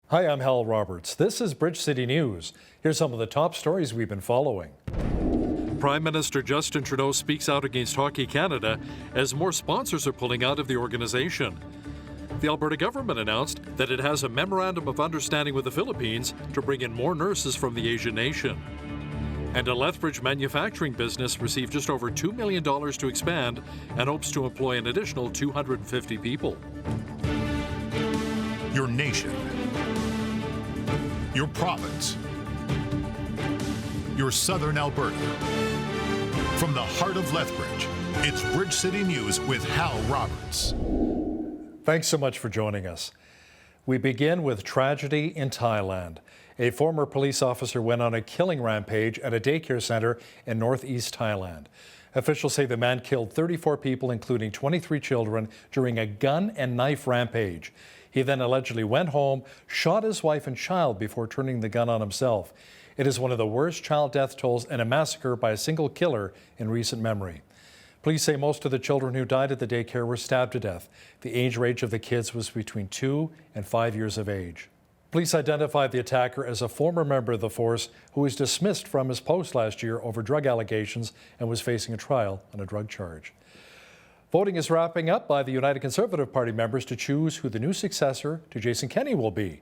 Hi, I'm Hal Roberts. This is Bridge City News. Here's some of the top stories we've been following. Prime Minister Justin Trudeau speaks out against Hockey Canada as more sponsors are pulling out of the organization. The Alberta government announced that it has a memorandum of understanding with the Philippines to bring in more nurses from the Asian nation. And a Lethbridge manufacturing business received just over $2 million to expand and hopes to employ an additional 250 people. Your nation, your province, your southern Alberta. From the heart of Lethbridge, it's Bridge City News with Hal Roberts. Thanks so much for joining us. We begin with tragedy in Thailand. A former police officer went on a killing rampage at a daycare center in northeast Thailand. Officials say the man killed 34 people, including 23 children, during a gun and knife rampage. He then allegedly went home, shot his wife and child before turning the gun on himself. It is one of the worst child death tolls in a massacre by a single killer in recent memory. Police say most of the children who died at the daycare were stabbed to death. The age range of the kids was between 2 and 5 years of age. Police identified the attacker as a former member of the force who was dismissed from his post last year over drug allegations and was facing a trial on a drug charge. Voting is wrapping up by the United Conservative Party members to choose who the new successor to Jason Kenney will be.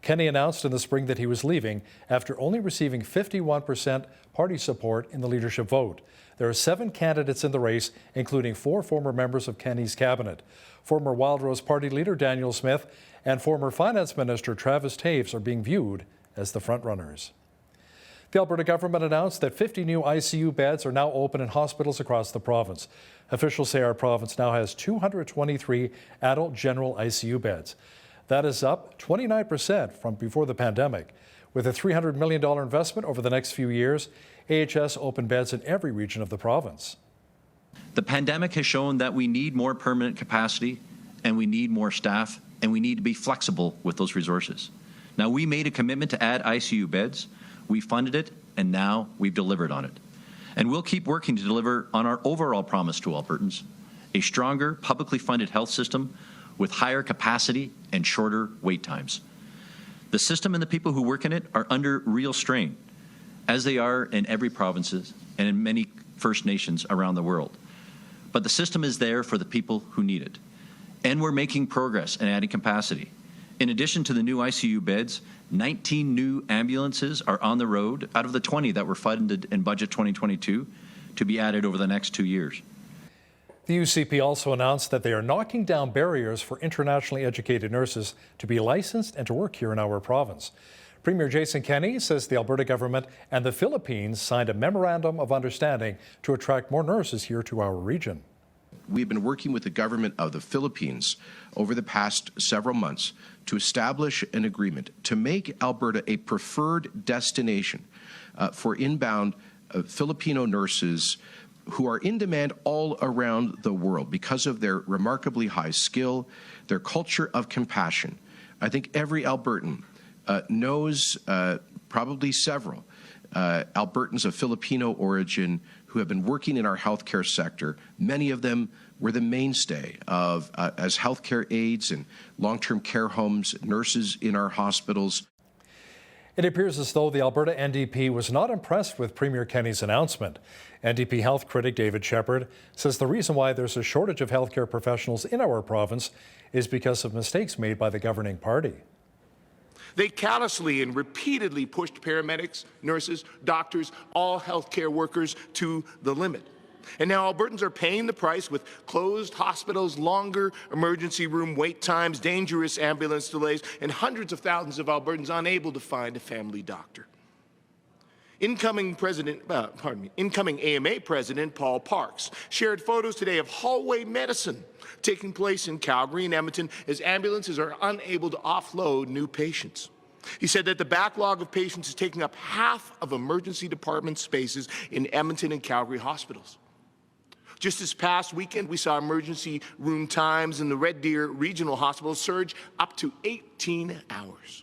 Kenney announced in the spring that he was leaving after only receiving 51% party support in the leadership vote. There are 7 candidates in the race, including 4 former members of Kenney's cabinet. Former Wildrose Party leader Daniel Smith and former Finance Minister Travis Taves are being viewed as the frontrunners. The Alberta government announced that 50 new ICU beds are now open in hospitals across the province. Officials say our province now has 223 adult general ICU beds. That is up 29% from before the pandemic. With a $300 million investment over the next few years, AHS opened beds in every region of the province. The pandemic has shown that we need more permanent capacity, and we need more staff, and we need to be flexible with those resources. Now, we made a commitment to add ICU beds. We funded it, and now we've delivered on it. And we'll keep working to deliver on our overall promise to Albertans, a stronger, publicly funded health system with higher capacity and shorter wait times. The system and the people who work in it are under real strain, as they are in every province and in many First Nations around the world. But the system is there for the people who need it. And we're making progress and adding capacity. In addition to the new ICU beds, 19 new ambulances are on the road out of the 20 that were funded in Budget 2022 to be added over the next 2 years. The UCP also announced that they are knocking down barriers for internationally educated nurses to be licensed and to work here in our province. Premier Jason Kenney says the Alberta government and the Philippines signed a memorandum of understanding to attract more nurses here to our region. We've been working with the government of the Philippines over the past several months to establish an agreement to make Alberta a preferred destination for inbound Filipino nurses who are in demand all around the world because of their remarkably high skill, their culture of compassion. I think every Albertan knows probably several Albertans of Filipino origin who have been working in our healthcare sector. Many of them were the mainstay of as healthcare aides and long-term care homes, nurses in our hospitals. It appears as though the Alberta NDP was not impressed with Premier Kenney's announcement. NDP health critic David Shepherd says the reason why there's a shortage of healthcare professionals in our province is because of mistakes made by the governing party. They callously and repeatedly pushed paramedics, nurses, doctors, all healthcare workers to the limit. And now Albertans are paying the price with closed hospitals, longer emergency room wait times, dangerous ambulance delays, and hundreds of thousands of Albertans unable to find a family doctor. Incoming AMA President Paul Parks shared photos today of hallway medicine taking place in Calgary and Edmonton as ambulances are unable to offload new patients. He said that the backlog of patients is taking up half of emergency department spaces in Edmonton and Calgary hospitals. Just this past weekend, we saw emergency room times in the Red Deer Regional Hospital surge up to 18 hours.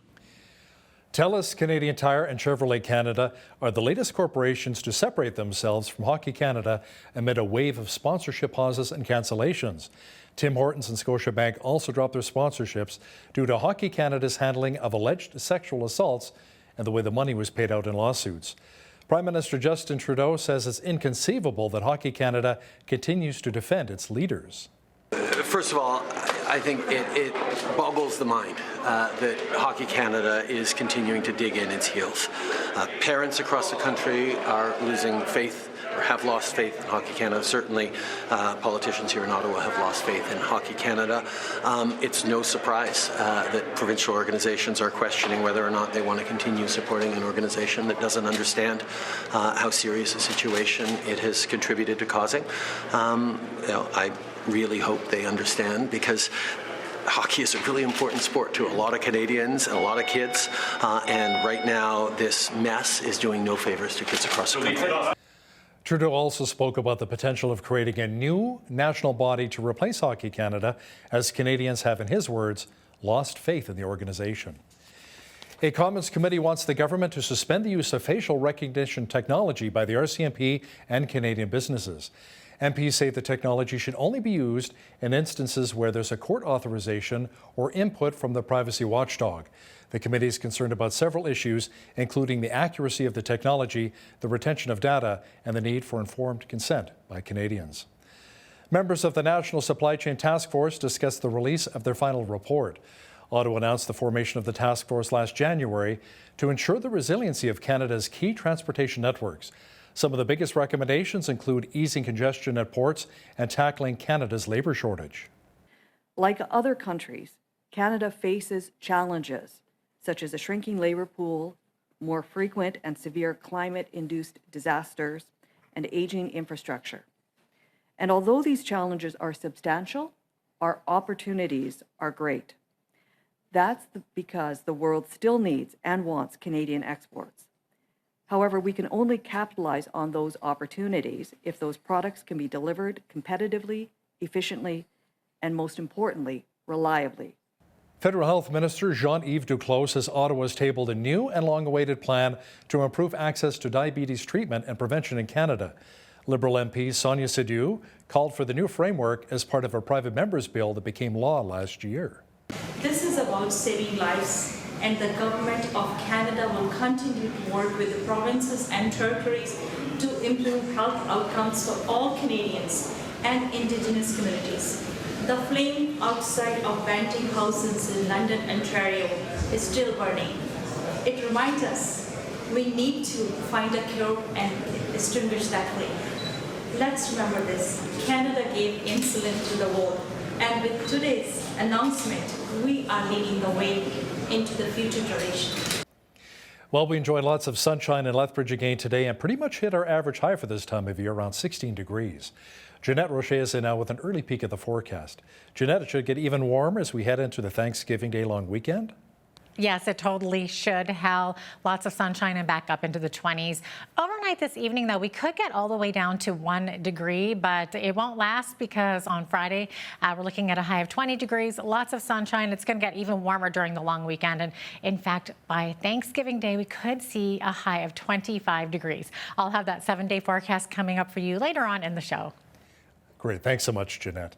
TELUS, Canadian Tire and Chevrolet Canada are the latest corporations to separate themselves from Hockey Canada amid a wave of sponsorship pauses and cancellations. Tim Hortons and Scotiabank also dropped their sponsorships due to Hockey Canada's handling of alleged sexual assaults and the way the money was paid out in lawsuits. Prime Minister Justin Trudeau says it's inconceivable that Hockey Canada continues to defend its leaders. First of all, I think it boggles the mind that Hockey Canada is continuing to dig in its heels. Parents across the country are losing faith or have lost faith in Hockey Canada. Certainly, politicians here in Ottawa have lost faith in Hockey Canada. It's no surprise that provincial organizations are questioning whether or not they want to continue supporting an organization that doesn't understand how serious a situation it has contributed to causing. I really hope they understand, because hockey is a really important sport to a lot of Canadians and a lot of kids, and right now this mess is doing no favors to kids across the country. Trudeau also spoke about the potential of creating a new national body to replace Hockey Canada, as Canadians have, in his words, lost faith in the organization. A Commons committee wants the government to suspend the use of facial recognition technology by the Rcmp and Canadian businesses. MPs say the technology should only be used in instances where there's a court authorization or input from the privacy watchdog. The committee is concerned about several issues, including the accuracy of the technology, the retention of data, and the need for informed consent by Canadians. Members of the National Supply Chain Task Force discussed the release of their final report. Ottawa announced the formation of the task force last January to ensure the resiliency of Canada's key transportation networks. Some of the biggest recommendations include easing congestion at ports and tackling Canada's labour shortage. Like other countries, Canada faces challenges such as a shrinking labour pool, more frequent and severe climate-induced disasters, and aging infrastructure. And although these challenges are substantial, our opportunities are great. That's because the world still needs and wants Canadian exports. However, we can only capitalize on those opportunities if those products can be delivered competitively, efficiently, and most importantly, reliably. Federal Health Minister Jean-Yves Duclos says Ottawa has tabled a new and long-awaited plan to improve access to diabetes treatment and prevention in Canada. Liberal MP Sonia Sadiu called for the new framework as part of a private member's bill that became law last year. This is about saving lives, and the Government of Canada will continue to work with the provinces and territories to improve health outcomes for all Canadians and Indigenous communities. The flame outside of Banting houses in London, Ontario is still burning. It reminds us we need to find a cure and extinguish that flame. Let's remember this. Canada gave insulin to the world, and with today's announcement, we are leading the way into the future generation. Well, we enjoyed lots of sunshine in Lethbridge again today and pretty much hit our average high for this time of year, around 16 degrees. Jeanette Roche is in now with an early peek at the forecast. Jeanette, it should get even warmer as we head into the Thanksgiving Day long weekend. Yes, it totally should, Hal. Lots of sunshine and back up into the 20s. Overnight this evening, though, we could get all the way down to 1 degree, but it won't last because on Friday, we're looking at a high of 20 degrees, lots of sunshine. It's going to get even warmer during the long weekend. And in fact, by Thanksgiving Day, we could see a high of 25 degrees. I'll have that 7-day forecast coming up for you later on in the show. Great. Thanks so much, Jeanette.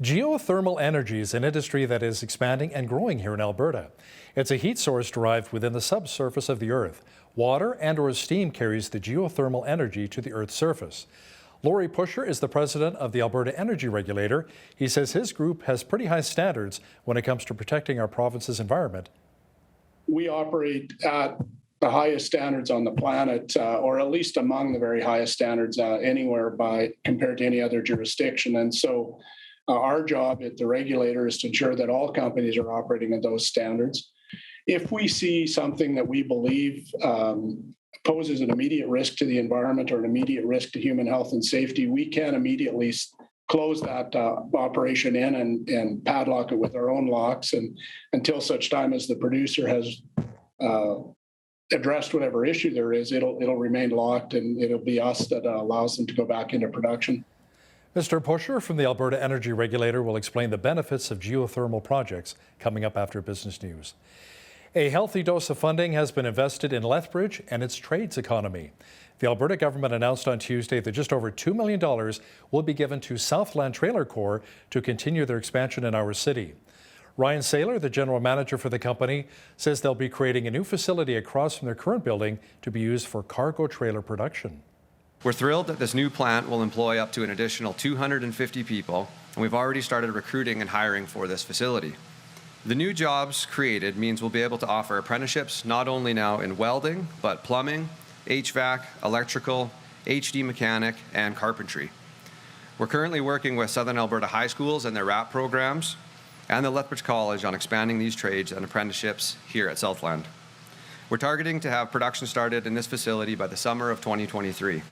Geothermal Energy is an industry that is expanding and growing here in Alberta. It's a heat source derived within the subsurface of the Earth. Water and/or steam carries the geothermal energy to the Earth's surface. Laurie Pusher is the president of the Alberta Energy Regulator. He says his group has pretty high standards when it comes to protecting our province's environment. We operate at the highest standards on the planet, or at least among the very highest standards anywhere compared to any other jurisdiction. And so our job at the regulator is to ensure that all companies are operating at those standards. If we see something that we believe poses an immediate risk to the environment or an immediate risk to human health and safety, we can immediately close that operation in and padlock it with our own locks, and until such time as the producer has addressed whatever issue there is, it'll remain locked, and it'll be us that allows them to go back into production. Mr. Pusher from the Alberta Energy Regulator will explain the benefits of geothermal projects coming up after business news. A healthy dose of funding has been invested in Lethbridge and its trades economy. The Alberta government announced on Tuesday that just over $2 million will be given to Southland Trailer Corps to continue their expansion in our city. Ryan Saylor, the general manager for the company, says they'll be creating a new facility across from their current building to be used for cargo trailer production. We're thrilled that this new plant will employ up to an additional 250 people, and we've already started recruiting and hiring for this facility. The new jobs created means we'll be able to offer apprenticeships not only now in welding, but plumbing, HVAC, electrical, HD mechanic, and carpentry. We're currently working with Southern Alberta high schools and their RAP programs, and the Lethbridge College on expanding these trades and apprenticeships here at Southland. We're targeting to have production started in this facility by the summer of 2023.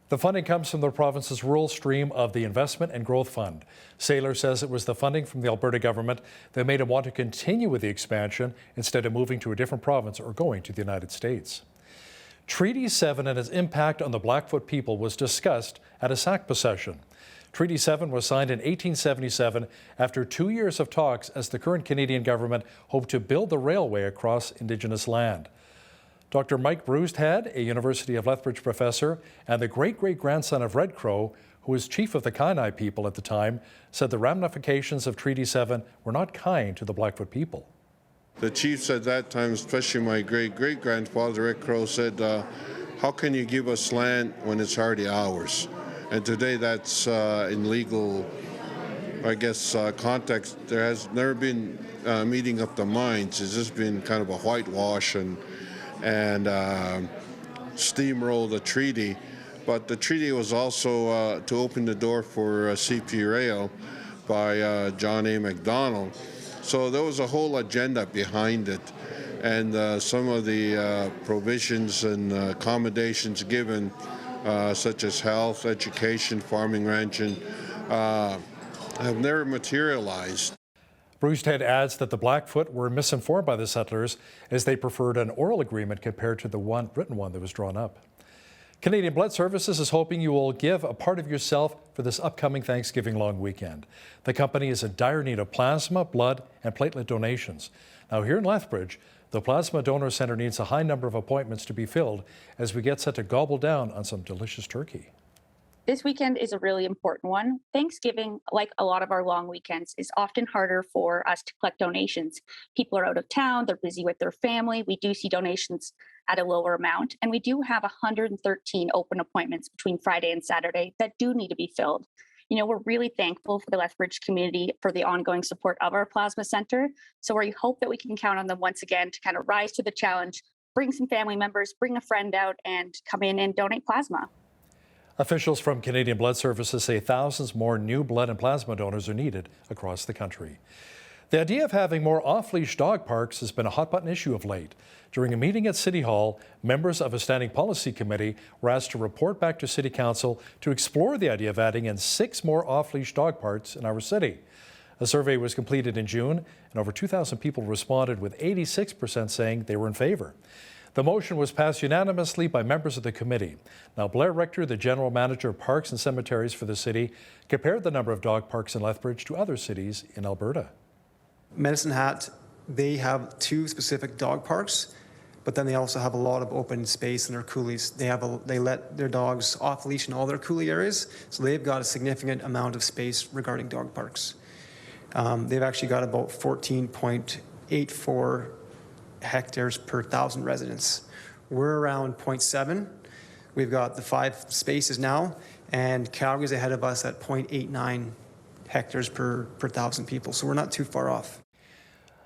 The funding comes from the province's rural stream of the Investment and Growth Fund. Saylor says it was the funding from the Alberta government that made him want to continue with the expansion instead of moving to a different province or going to the United States. Treaty 7 and its impact on the Blackfoot people was discussed at a SACPA session. Treaty 7 was signed in 1877 after 2 years of talks as the current Canadian government hoped to build the railway across Indigenous land. Dr. Mike Brewsted, a University of Lethbridge professor and the great-great-grandson of Red Crow, who was chief of the Kainai people at the time, said the ramifications of Treaty 7 were not kind to the Blackfoot people. The chiefs at that time, especially my great-great-grandfather, Red Crow, said, how can you give us land when it's already ours? And today that's in legal, I guess, context. There has never been meeting of the minds. It's just been kind of a whitewash and steamroll the treaty. But the treaty was also to open the door for CP Rail by John A. Macdonald. So there was a whole agenda behind it. And some of the provisions and accommodations given, such as health, education, farming, ranching, have never materialized. Brewsted adds that the Blackfoot were misinformed by the settlers as they preferred an oral agreement compared to the written one that was drawn up. Canadian Blood Services is hoping you will give a part of yourself for this upcoming Thanksgiving long weekend. The company is in dire need of plasma, blood, and platelet donations. Now here in Lethbridge, the Plasma Donor Center needs a high number of appointments to be filled as we get set to gobble down on some delicious turkey. This weekend is a really important one. Thanksgiving, like a lot of our long weekends, is often harder for us to collect donations. People are out of town, they're busy with their family. We do see donations at a lower amount, and we do have 113 open appointments between Friday and Saturday that do need to be filled. You know, we're really thankful for the Lethbridge community for the ongoing support of our plasma center. So we hope that we can count on them once again to kind of rise to the challenge, bring some family members, bring a friend out, and come in and donate plasma. Officials from Canadian Blood Services say thousands more new blood and plasma donors are needed across the country. The idea of having more off-leash dog parks has been a hot-button issue of late. During a meeting at City Hall, members of a standing policy committee were asked to report back to City Council to explore the idea of adding in 6 more off-leash dog parks in our city. A survey was completed in June, and over 2,000 people responded, with 86% saying they were in favor. The motion was passed unanimously by members of the committee. Now, Blair Richter, the general manager of parks and cemeteries for the city, compared the number of dog parks in Lethbridge to other cities in Alberta. Medicine Hat, they have 2 specific dog parks, but then they also have a lot of open space in their coulees. They let their dogs off leash in all their coulee areas, so they've got a significant amount of space regarding dog parks. They've actually got about 14.84 hectares per 1,000 residents. We're around 0.7. We've got the 5 spaces now, and Calgary's ahead of us at 0.89 hectares per 1,000 people, so we're not too far off.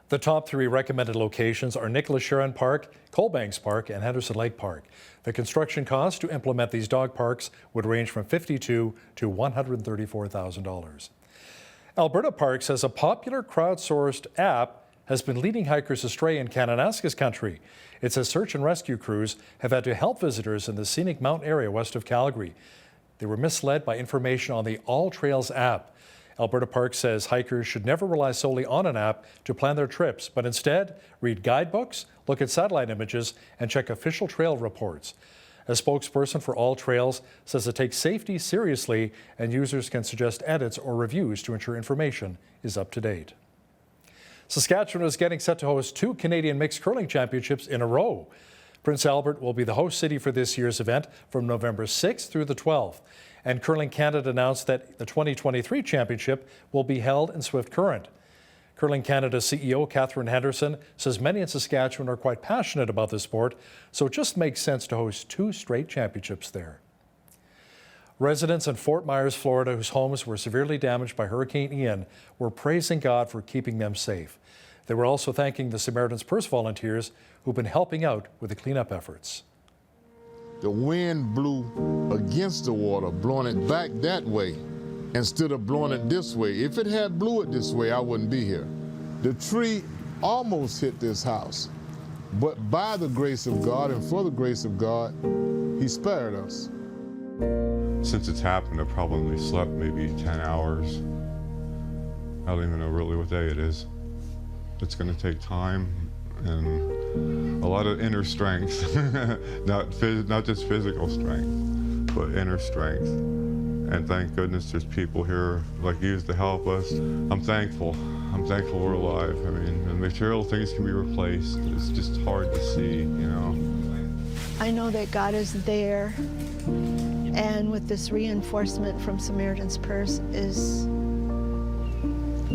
The top 3 recommended locations are Nicholas Sharon Park, Coalbanks Park, and Henderson Lake Park. The construction cost to implement these dog parks would range from $52,000 to $134,000. Alberta Parks has a popular crowdsourced app has been leading hikers astray in Kananaskis country. It says search and rescue crews have had to help visitors in the scenic mountain area west of Calgary. They were misled by information on the All Trails app. Alberta Parks says hikers should never rely solely on an app to plan their trips, but instead read guidebooks, look at satellite images, and check official trail reports. A spokesperson for All Trails says it takes safety seriously and users can suggest edits or reviews to ensure information is up to date. Saskatchewan is getting set to host 2 Canadian Mixed Curling Championships in a row. Prince Albert will be the host city for this year's event from November 6th through the 12th. And Curling Canada announced that the 2023 championship will be held in Swift Current. Curling Canada CEO Catherine Henderson says many in Saskatchewan are quite passionate about the sport, so it just makes sense to host 2 straight championships there. Residents in Fort Myers, Florida, whose homes were severely damaged by Hurricane Ian, were praising God for keeping them safe. They were also thanking the Samaritan's Purse volunteers who've been helping out with the cleanup efforts. The wind blew against the water, blowing it back that way instead of blowing it this way. If it had blew it this way, I wouldn't be here. The tree almost hit this house, but by the grace of God and for the grace of God, He spared us. Since it's happened, I've probably slept maybe 10 hours. I don't even know really what day it is. It's going to take time and a lot of inner strength, not just physical strength, but inner strength. And thank goodness there's people here like you to help us. I'm thankful. I'm thankful we're alive. I mean, the material things can be replaced. It's just hard to see, you know. I know that God is there, and with this reinforcement from Samaritan's Purse is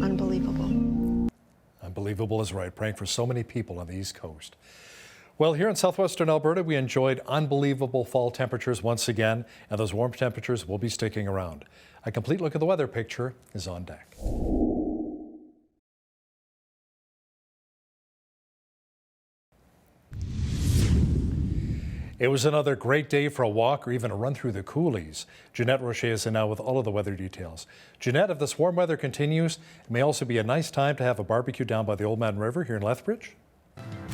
unbelievable. Unbelievable is right, praying for so many people on the East Coast. Well, here in southwestern Alberta, we enjoyed unbelievable fall temperatures once again, and those warm temperatures will be sticking around. A complete look at the weather picture is on deck. It was another great day for a walk or even a run through the coulees. Jeanette Rocher is in now with all of the weather details. Jeanette, if this warm weather continues, it may also be a nice time to have a barbecue down by the Old Man River here in Lethbridge.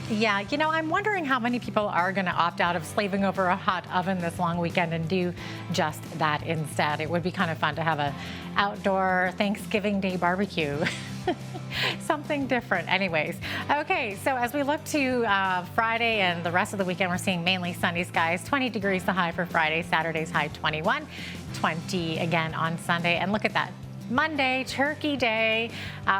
Yeah, you know, I'm wondering how many people are going to opt out of slaving over a hot oven this long weekend and do just that instead. It would be kind of fun to have a outdoor Thanksgiving Day barbecue. Something different. Anyways, okay, so as we look to Friday and the rest of the weekend, we're seeing mainly sunny skies. 20 degrees the high for Friday, Saturday's high 21, 20 again on Sunday. And look at that. Monday, Turkey Day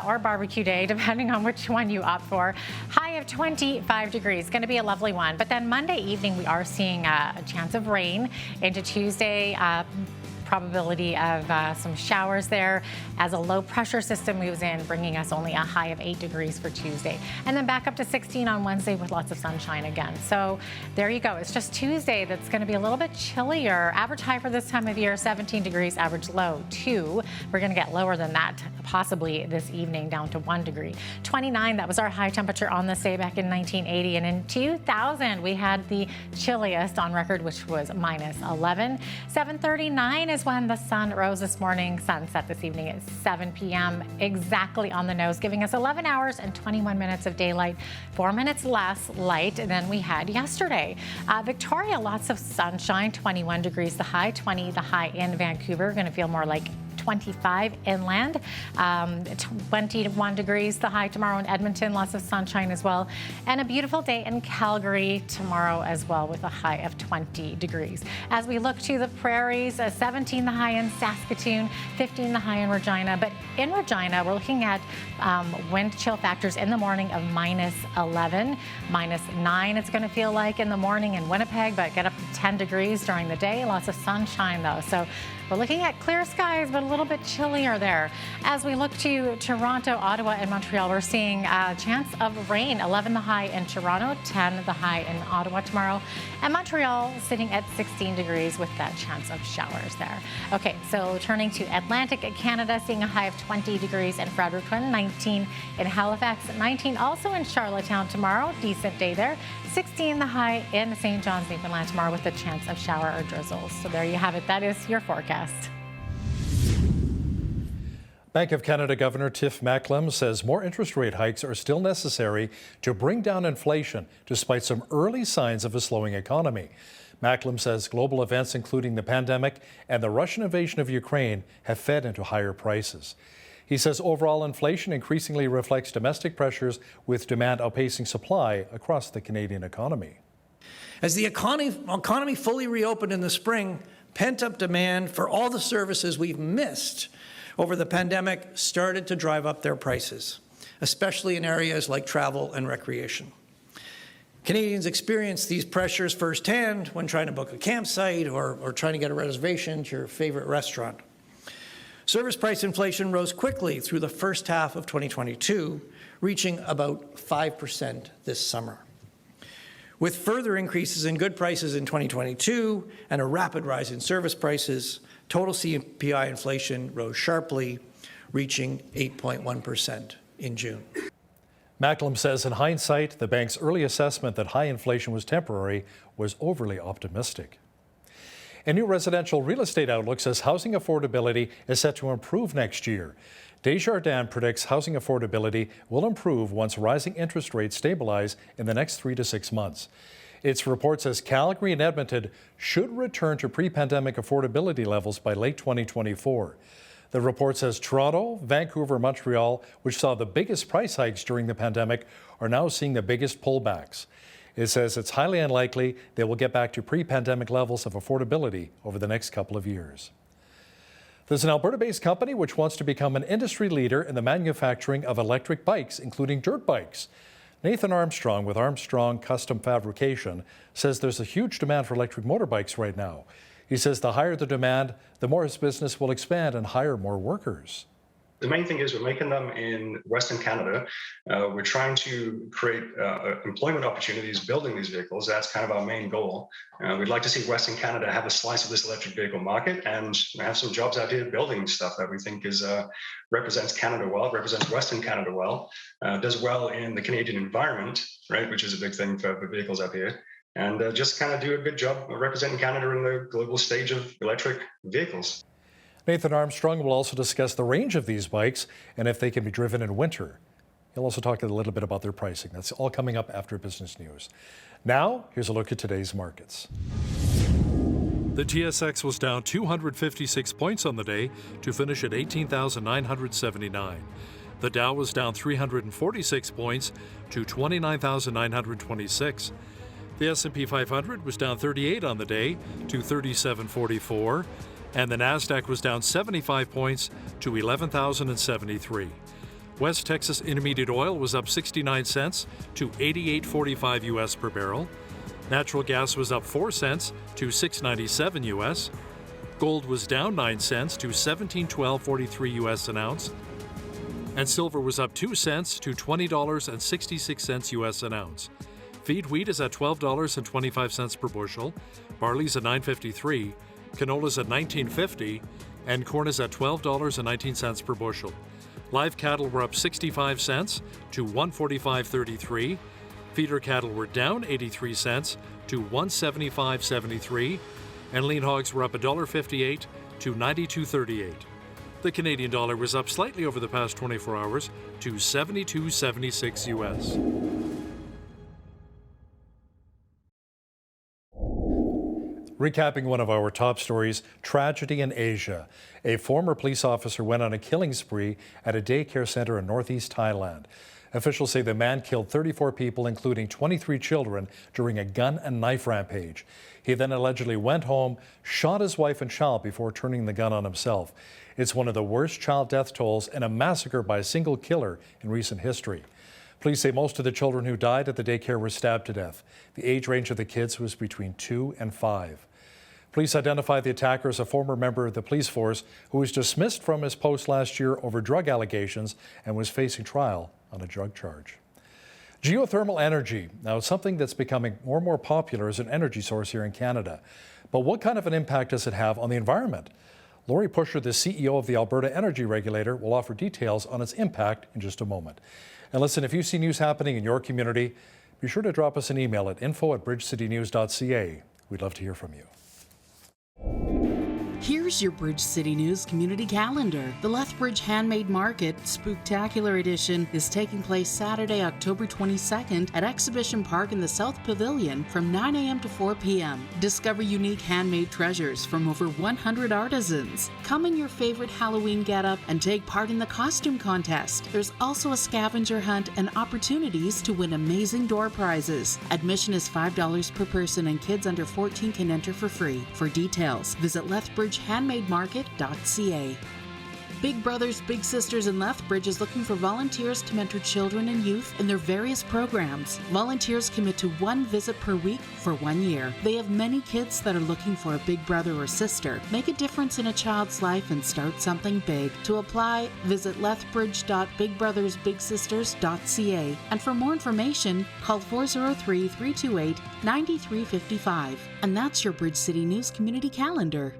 or Barbecue Day, depending on which one you opt for. High of 25 degrees, going to be a lovely one. But then Monday evening, we are seeing a chance of rain into Tuesday. Probability of some showers there as a low pressure system moves in, bringing us only a high of 8 degrees for Tuesday. And then back up to 16 on Wednesday with lots of sunshine again. So there you go. It's just Tuesday that's going to be a little bit chillier. Average high for this time of year, 17 degrees, average low 2. We're going to get lower than that possibly this evening, down to 1 degree. 29, that was our high temperature on this day back in 1980. And in 2000, we had the chilliest on record, which was minus 11. 7:39 is when the sun rose this morning. Sunset this evening at 7 p.m. exactly on the nose, giving us 11 hours and 21 minutes of daylight, 4 minutes less light than we had yesterday. Victoria, lots of sunshine, 21 degrees the high, 20 the high in Vancouver. Going to feel more like 25 inland, 21 degrees the high tomorrow in Edmonton, lots of sunshine as well, and a beautiful day in Calgary tomorrow as well with a high of 20 degrees. As we look to the prairies, 17 the high in Saskatoon, 15 the high in Regina, but in Regina we're looking at wind chill factors in the morning of minus 11, minus 9 it's going to feel like in the morning in Winnipeg, but get up to 10 degrees during the day, lots of sunshine though. So we're looking at clear skies, but a little bit chillier there. As we look to Toronto, Ottawa, and Montreal, we're seeing a chance of rain. 11 the high in Toronto, 10 the high in Ottawa tomorrow, and Montreal sitting at 16 degrees with that chance of showers there. Okay, so turning to Atlantic Canada, seeing a high of 20 degrees in Fredericton, 19 in Halifax, 19 also in Charlottetown tomorrow. Decent day there. 16 the high in St. John's, Newfoundland tomorrow with a chance of shower or drizzles. So there you have it. That is your forecast. Bank of Canada Governor Tiff Macklem says more interest rate hikes are still necessary to bring down inflation, despite some early signs of a slowing economy. Macklem says global events, including the pandemic and the Russian invasion of Ukraine, have fed into higher prices. He says overall inflation increasingly reflects domestic pressures, with demand outpacing supply across the Canadian economy. As the economy fully reopened in the spring, pent-up demand for all the services we've missed over the pandemic started to drive up their prices. especially in areas like travel and recreation. Canadians experience these pressures firsthand when trying to book a campsite or trying to get a reservation to your favorite restaurant. Service price inflation rose quickly through the first half of 2022, reaching about 5% this summer. With further increases in good prices in 2022 and a rapid rise in service prices, total CPI inflation rose sharply, reaching 8.1% in June. Macklem says in hindsight, the bank's early assessment that high inflation was temporary was overly optimistic. A new residential real estate outlook says housing affordability is set to improve next year. Desjardins predicts housing affordability will improve once rising interest rates stabilize in the next 3 to 6 months. Its report says Calgary and Edmonton should return to pre-pandemic affordability levels by late 2024. The report says Toronto, Vancouver, and Montreal, which saw the biggest price hikes during the pandemic, are now seeing the biggest pullbacks. It says it's highly unlikely they will get back to pre-pandemic levels of affordability over the next couple of years. There's an Alberta-based company which wants to become an industry leader in the manufacturing of electric bikes, including dirt bikes. Nathan Armstrong with Armstrong Custom Fabrication says there's a huge demand for electric motorbikes right now. He says the higher the demand, the more his business will expand and hire more workers. The main thing is we're making them in Western Canada. We're trying to create employment opportunities building these vehicles. That's kind of our main goal. We'd like to see Western Canada have a slice of this electric vehicle market and have some jobs out here building stuff that we think is represents Canada well, represents Western Canada well, does well in the Canadian environment, right, which is a big thing for vehicles up here. And just kind of do a good job of representing Canada in the global stage of electric vehicles. Nathan Armstrong will also discuss the range of these bikes and if they can be driven in winter. He'll also talk a little bit about their pricing. That's all coming up after business news. Now, here's a look at today's markets. The TSX was down 256 points on the day to finish at 18,979. The Dow was down 346 points to 29,926. The Rcmp 500 was down 38 on the day to 3744. And the Nasdaq was down 75 points to 11,073. West Texas Intermediate Oil was up 69 cents to 88.45 US per barrel. Natural gas was up 4 cents to 6.97 US. Gold was down 9 cents to 17.1243 US an ounce. And silver was up 2 cents to $20.66 US an ounce. Feed wheat is at $12.25 per bushel. Barley's at $9.53. Canola's at $19.50, and corn is at $12.19 per bushel. Live cattle were up 65 cents to $145.33. Feeder cattle were down 83 cents to $175.73, and lean hogs were up $1.58 to $92.38. The Canadian dollar was up slightly over the past 24 hours to 72.76 US. Recapping one of our top stories, tragedy in Asia. A former police officer went on a killing spree at a daycare center in northeast Thailand. Officials say the man killed 34 people, including 23 children, during a gun and knife rampage. He then allegedly went home, shot his wife and child before turning the gun on himself. It's one of the worst child death tolls and a massacre by a single killer in recent history. Police say most of the children who died at the daycare were stabbed to death. The age range of the kids was between 2 and 5. Police identified the attacker as a former member of the police force who was dismissed from his post last year over drug allegations and was facing trial on a drug charge. Geothermal energy. Now, it's something that's becoming more and more popular as an energy source here in Canada. But what kind of an impact does it have on the environment? Lori Pusher, the CEO of the Alberta Energy Regulator, will offer details on its impact in just a moment. And listen, if you see news happening in your community, be sure to drop us an email at info@bridgecitynews.ca. We'd love to hear from you. Here's your Bridge City News community calendar. The Lethbridge Handmade Market Spooktacular Edition is taking place Saturday, October 22nd at Exhibition Park in the South Pavilion from 9 a.m. to 4 p.m. Discover unique handmade treasures from over 100 artisans. Come in your favorite Halloween getup and take part in the costume contest. There's also a scavenger hunt and opportunities to win amazing door prizes. Admission is $5 per person and kids under 14 can enter for free. For details, visit lethbridgehandmademarket.ca. Big Brothers Big Sisters in Lethbridge is looking for volunteers to mentor children and youth in their various programs. Volunteers commit to 1 visit per week for 1 year. They have many kids that are looking for a big brother or sister. Make a difference in a child's life and start something big. To apply, visit lethbridge.bigbrothersbigsisters.ca. And for more information, call 403-328-9355. And that's your Bridge City News Community Calendar.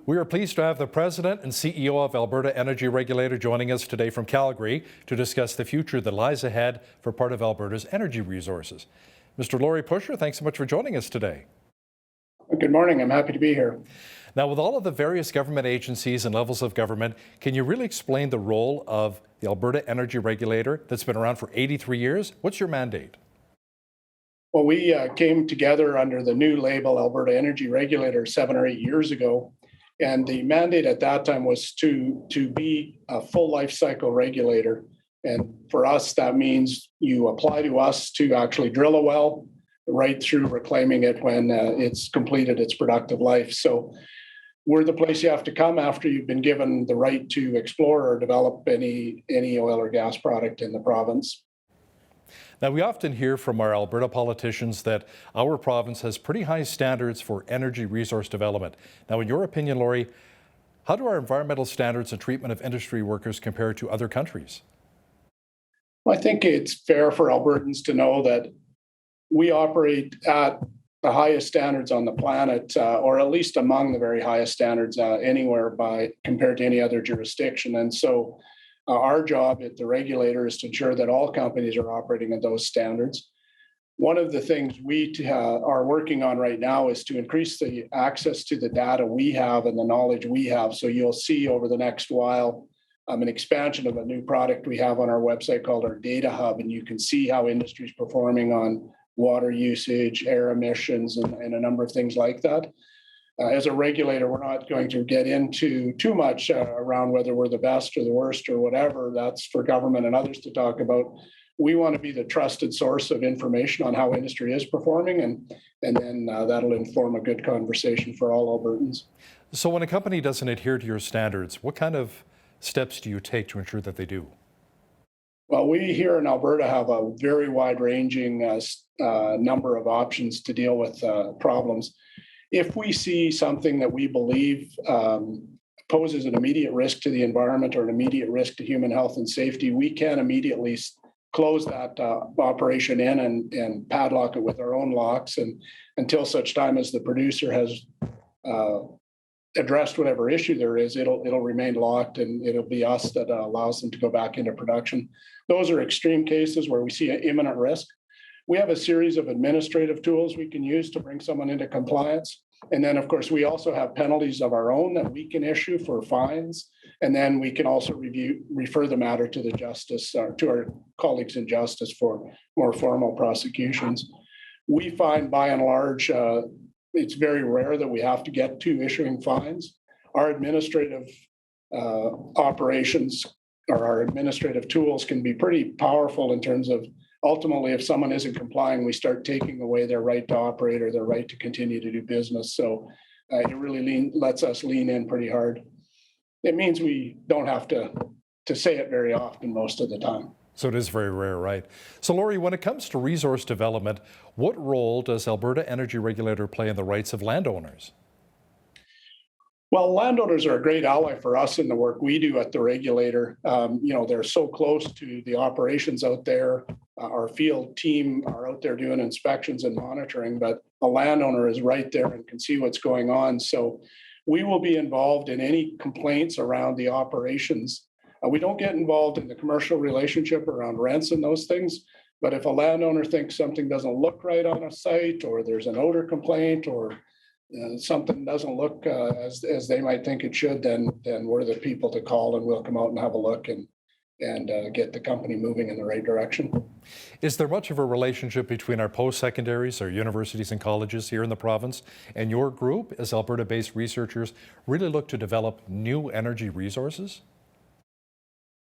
We are pleased to have the President and CEO of Alberta Energy Regulator joining us today from Calgary to discuss the future that lies ahead for part of Alberta's energy resources. Mr. Laurie Pusher, thanks so much for joining us today. Good morning. I'm happy to be here. Now, with all of the various government agencies and levels of government, can you really explain the role of the Alberta Energy Regulator that's been around for 83 years? What's your mandate? Well, we came together under the new label Alberta Energy Regulator 7 or 8 years ago. And the mandate at that time was to be a full life cycle regulator. And for us, that means you apply to us to actually drill a well right through reclaiming it when it's completed its productive life. So we're the place you have to come after you've been given the right to explore or develop any oil or gas product in the province. Now, we often hear from our Alberta politicians that our province has pretty high standards for energy resource development. Now, in your opinion, Laurie, how do our environmental standards and treatment of industry workers compare to other countries? Well, I think it's fair for Albertans to know that we operate at the highest standards on the planet, or at least among the very highest standards anywhere compared to any other jurisdiction. And so our job at the regulator is to ensure that all companies are operating at those standards. One of the things we are working on right now is to increase the access to the data we have and the knowledge we have. So you'll see over the next while an expansion of a new product we have on our website called our Data Hub, and you can see how industry is performing on water usage, air emissions, and a number of things like that. As a regulator, we're not going to get into too much around whether we're the best or the worst or whatever. That's for government and others to talk about. We want to be the trusted source of information on how industry is performing, and then that'll inform a good conversation for all Albertans. So when a company doesn't adhere to your standards, what kind of steps do you take to ensure that they do? Well, we here in Alberta have a very wide-ranging number of options to deal with problems. If we see something that we believe poses an immediate risk to the environment or an immediate risk to human health and safety, we can immediately close that operation in and padlock it with our own locks. And until such time as the producer has addressed whatever issue there is, it'll remain locked, and it'll be us that allows them to go back into production. Those are extreme cases where we see an imminent risk. We have a series of administrative tools we can use to bring someone into compliance. And then, of course, we also have penalties of our own that we can issue for fines. And then we can also refer the matter to the justice, to our colleagues in justice for more formal prosecutions. We find, by and large, it's very rare that we have to get to issuing fines. Our administrative operations or our administrative tools can be pretty powerful in terms of ultimately, if someone isn't complying, we start taking away their right to operate or their right to continue to do business. So it really lets us lean in pretty hard. It means we don't have to say it very often most of the time. So it is very rare, right? So Laurie, when it comes to resource development, what role does Alberta Energy Regulator play in the rights of landowners? Well, landowners are a great ally for us in the work we do at the regulator. They're so close to the operations out there. Our field team are out there doing inspections and monitoring, but a landowner is right there and can see what's going on. So we will be involved in any complaints around the operations. We don't get involved in the commercial relationship around rents and those things. But if a landowner thinks something doesn't look right on a site, or there's an odor complaint, or something doesn't look as they might think it should, then we're the people to call, and we'll come out and have a look and get the company moving in the right direction. Is there much of a relationship between our post-secondaries, our universities and colleges here in the province, and your group as Alberta-based researchers really look to develop new energy resources?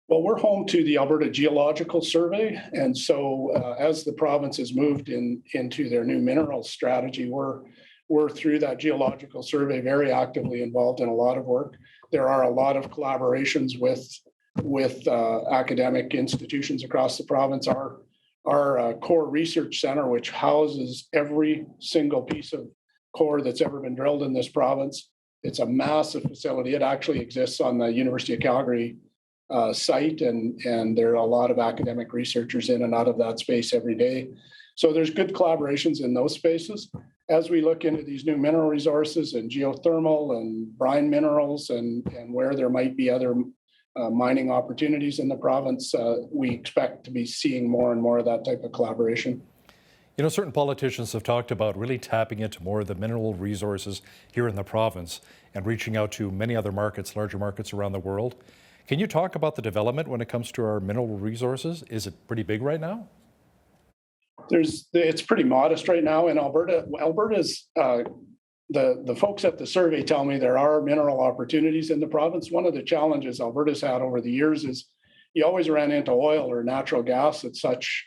Well, we're home to the Alberta Geological Survey, and so as the province has moved into their new minerals strategy, we're through that geological survey very actively involved in a lot of work. There are a lot of collaborations with academic institutions across the province. Our core research center, which houses every single piece of core that's ever been drilled in this province, it's a massive facility. It actually exists on the University of Calgary site, and there are a lot of academic researchers in and out of that space every day. So there's good collaborations in those spaces. As we look into these new mineral resources and geothermal and brine minerals and where there might be other mining opportunities in the province, we expect to be seeing more and more of that type of collaboration. You know, certain politicians have talked about really tapping into more of the mineral resources here in the province and reaching out to many other markets, larger markets around the world. Can you talk about the development when it comes to our mineral resources? Is it pretty big right now? It's pretty modest right now in Alberta. Alberta's the folks at the survey tell me there are mineral opportunities in the province. One of the challenges Alberta's had over the years is you always ran into oil or natural gas at such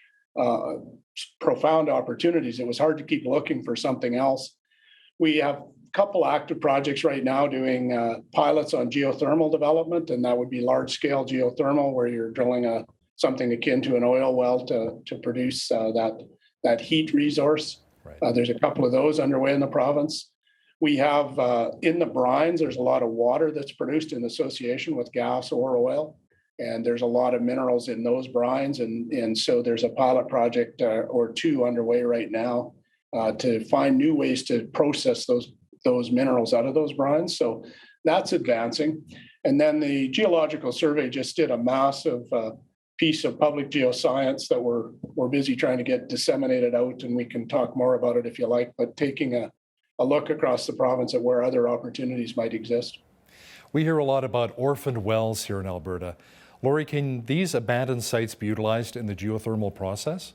profound opportunities. It was hard to keep looking for something else. We have couple active projects right now doing pilots on geothermal development, and that would be large-scale geothermal where you're drilling something akin to an oil well to produce that heat resource. Right. There's a couple of those underway in the province. We have in the brines, there's a lot of water that's produced in association with gas or oil, and there's a lot of minerals in those brines, and so there's a pilot project or two underway right now to find new ways to process those minerals out of those brines. So that's advancing. And then the Geological Survey just did a massive piece of public geoscience that we're busy trying to get disseminated out, and we can talk more about it if you like, but taking a look across the province at where other opportunities might exist. We hear a lot about orphaned wells here in Alberta. Lori, can these abandoned sites be utilized in the geothermal process?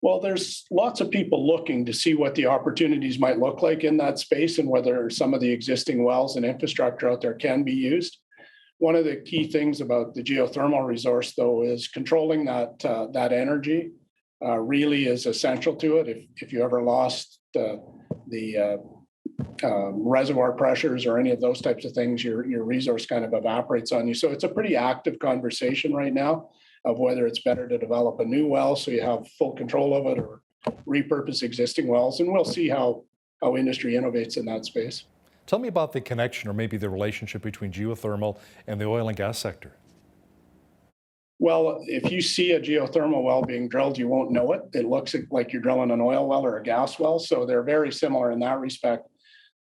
Well, there's lots of people looking to see what the opportunities might look like in that space and whether some of the existing wells and infrastructure out there can be used. One of the key things about the geothermal resource, though, is controlling that energy really is essential to it. If you ever lost the reservoir pressures or any of those types of things, your resource kind of evaporates on you. So it's a pretty active conversation right now of whether it's better to develop a new well so you have full control of it or repurpose existing wells. And we'll see how industry innovates in that space. Tell me about the connection or maybe the relationship between geothermal and the oil and gas sector. Well, if you see a geothermal well being drilled, you won't know it. It looks like you're drilling an oil well or a gas well. So they're very similar in that respect.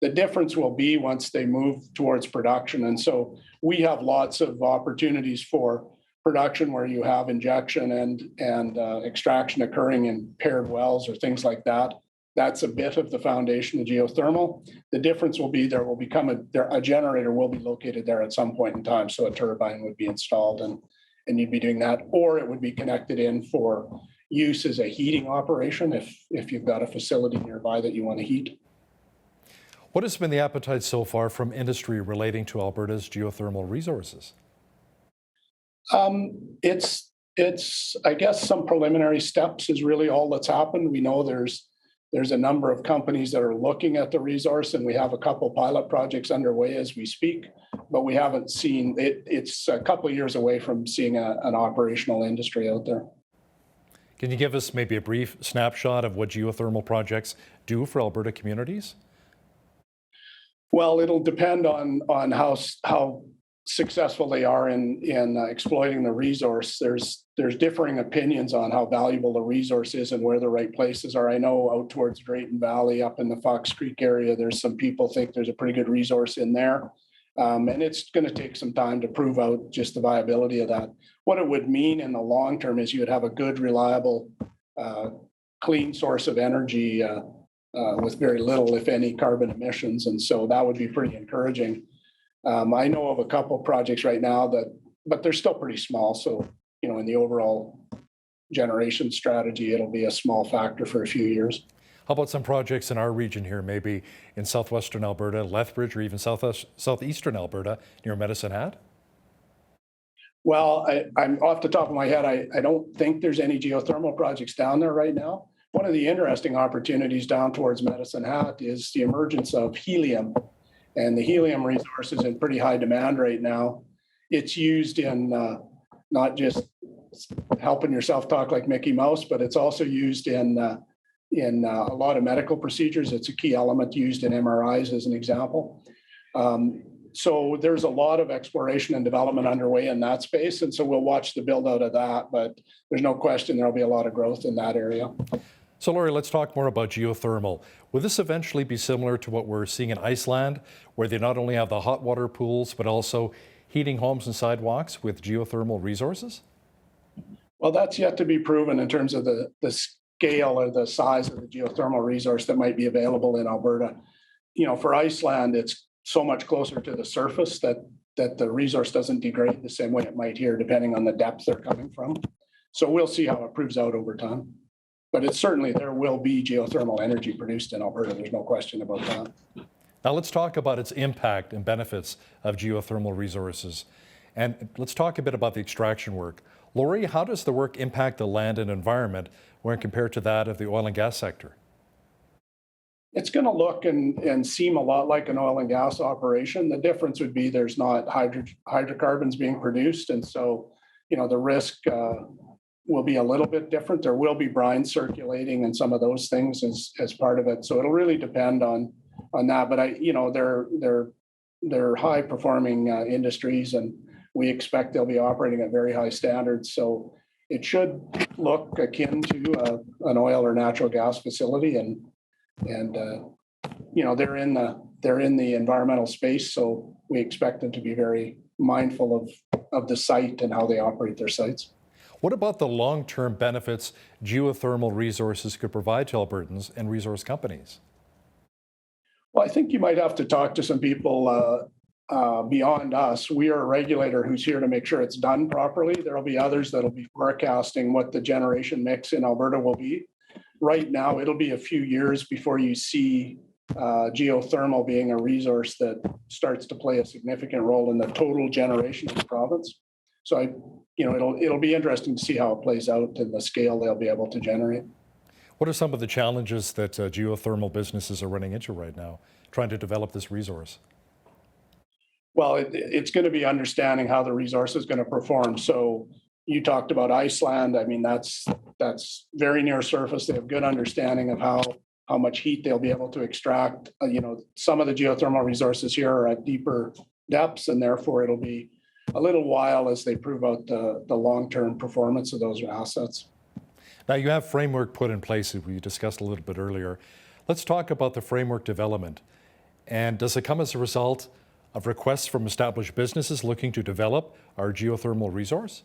The difference will be once they move towards production. And so we have lots of opportunities for production where you have injection and extraction occurring in paired wells or things like that. That's a bit of the foundation of geothermal. The difference will be there will become a generator will be located there at some point in time. So a turbine would be installed and you'd be doing that, or it would be connected in for use as a heating operation if you've got a facility nearby that you want to heat. What has been the appetite so far from industry relating to Alberta's geothermal resources? It's I guess some preliminary steps is really all that's happened. We know there's a number of companies that are looking at the resource, and we have a couple pilot projects underway as we speak, but we haven't seen it. It's a couple of years away from seeing an operational industry out there. Can you give us maybe a brief snapshot of what geothermal projects do for Alberta communities? Well, it'll depend on how successful they are in exploiting the resource. There's differing opinions on how valuable the resource is and where the right places are. I know out towards Drayton Valley, up in the Fox Creek area, there's some people think there's a pretty good resource in there. And it's going to take some time to prove out just the viability of that. What it would mean in the long term is you would have a good, reliable, clean source of energy with very little, if any, carbon emissions. And so that would be pretty encouraging. I know of a couple of projects right now but they're still pretty small. So, in the overall generation strategy, it'll be a small factor for a few years. How about some projects in our region here, maybe in southwestern Alberta, Lethbridge, or even southeastern Alberta near Medicine Hat? Well, I'm off the top of my head, I don't think there's any geothermal projects down there right now. One of the interesting opportunities down towards Medicine Hat is the emergence of helium. And the helium resource is in pretty high demand right now. It's used in not just helping yourself talk like Mickey Mouse, but it's also used in a lot of medical procedures. It's a key element used in MRIs as an example. So there's a lot of exploration and development underway in that space. And so we'll watch the build out of that, but there's no question there'll be a lot of growth in that area. So Laurie, let's talk more about geothermal. Will this eventually be similar to what we're seeing in Iceland, where they not only have the hot water pools, but also heating homes and sidewalks with geothermal resources? Well, that's yet to be proven in terms of the scale or the size of the geothermal resource that might be available in Alberta. You know, for Iceland, it's so much closer to the surface that the resource doesn't degrade the same way it might here, depending on the depth they're coming from. So we'll see how it proves out over time. But it's certainly, there will be geothermal energy produced in Alberta. There's no question about that. Now let's talk about its impact and benefits of geothermal resources. And let's talk a bit about the extraction work. Laurie, how does the work impact the land and environment when compared to that of the oil and gas sector? It's going to look and seem a lot like an oil and gas operation. The difference would be there's not hydrocarbons being produced. And so, you know, the risk will be a little bit different. There will be brine circulating and some of those things as part of it. So it'll really depend on that. But you know, they're high performing industries, and we expect they'll be operating at very high standards. So it should look akin to an oil or natural gas facility, and you know, they're in the environmental space, so we expect them to be very mindful of the site and how they operate their sites. What about the long-term benefits geothermal resources could provide to Albertans and resource companies? Well, I think you might have to talk to some people beyond us. We are a regulator who's here to make sure it's done properly. There will be others that will be forecasting what the generation mix in Alberta will be. Right now, it'll be a few years before you see geothermal being a resource that starts to play a significant role in the total generation of the province. So it'll be interesting to see how it plays out and the scale they'll be able to generate. What are some of the challenges that geothermal businesses are running into right now, trying to develop this resource? Well, it's going to be understanding how the resource is going to perform. So you talked about Iceland. I mean, that's very near surface. They have good understanding of how much heat they'll be able to extract. You know, some of the geothermal resources here are at deeper depths, and therefore it'll be a little while as they prove out the long-term performance of those assets. Now you have framework put in place that we discussed a little bit earlier. Let's talk about the framework development. And does it come as a result of requests from established businesses looking to develop our geothermal resource?